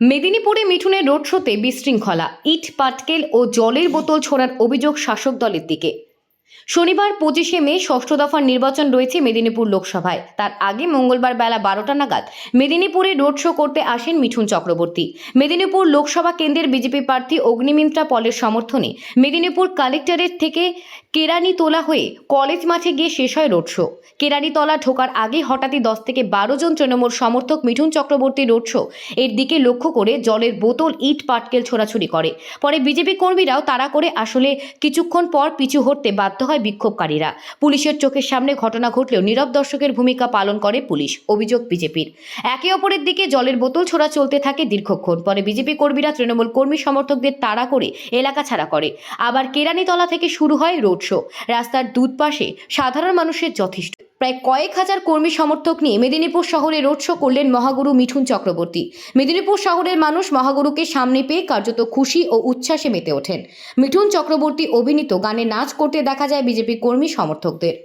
মেদিনীপুরে মিঠুনের রোড শোতে বিশৃঙ্খলা, ইট পাটকেল ও জলের বোতল ছোড়ার অভিযোগ শাসক দলের দিকে। শনিবার 25শে মে ষষ্ঠ দফার নির্বাচন রয়েছে মেদিনীপুর লোকসভায়। তার আগে মঙ্গলবার বেলা 12টা নাগাদ মেদিনীপুরে রোড শো করতে আসেন মিঠুন চক্রবর্তী। মেদিনীপুর লোকসভা কেন্দ্রের বিজেপি প্রার্থী অগ্নিমিত্রা পলের সমর্থনে মেদিনীপুর কালেক্টরেট থেকে কেরানীতলা হয়ে কলেজ মাঠে গিয়ে শেষ হয় রোড শো। কেরানীতলা ঢোকার আগে হঠাৎই 10 থেকে 12 জন তৃণমূল সমর্থক মিঠুন চক্রবর্তী রোড শো এর দিকে লক্ষ্য করে জলের বোতল, ইট পাটকেল ছোড়াছুড়ি করে। পরে বিজেপি কর্মীরাও তাড়া করে আসলে কিছুক্ষণ পর পিছু হটতে বাধ্য হয় বিক্ষোভকারীরা। পুলিশের চোখের সামনে ঘটনা ঘটলেও নীরব দর্শকের ভূমিকা পালন করে পুলিশ, অভিযোগ বিজেপির। একে অপরের দিকে জলের বোতল ছোড়া চলতে থাকে দীর্ঘক্ষণ। পরে বিজেপি কর্মীরা তৃণমূল কর্মী সমর্থকদের তাড়া করে এলাকা ছাড়া করে। আবার কেরানীতলা থেকে শুরু হয় রোড শো। রাস্তার দুপাশে সাধারণ মানুষের যথেষ্ট প্রায় কয়েক হাজার কর্মী সমর্থক নিয়ে মেদিনীপুর শহরে রোড শো করলেন মহাগুরু মিঠুন চক্রবর্তী। মেদিনীপুর শহরের মানুষ মহাগুরুকে সামনে পেয়ে কার্যত খুশি ও উচ্ছ্বাসে মেতে ওঠেন। মিঠুন চক্রবর্তী অভিনীত গানে নাচ করতে দেখা যায় বিজেপি কর্মী সমর্থকদের।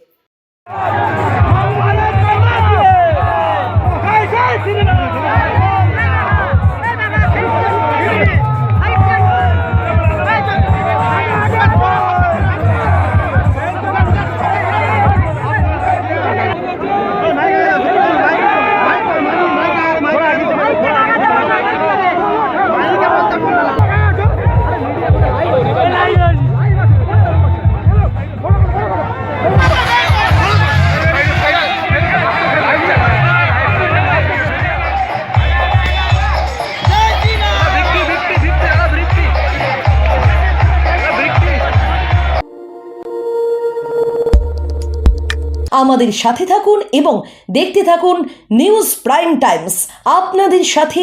আমাদের সাথে থাকুন এবং দেখতে থাকুন নিউজ প্রাইম টাইমস, আপনাদের সাথে,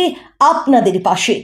আপনাদের পাশে।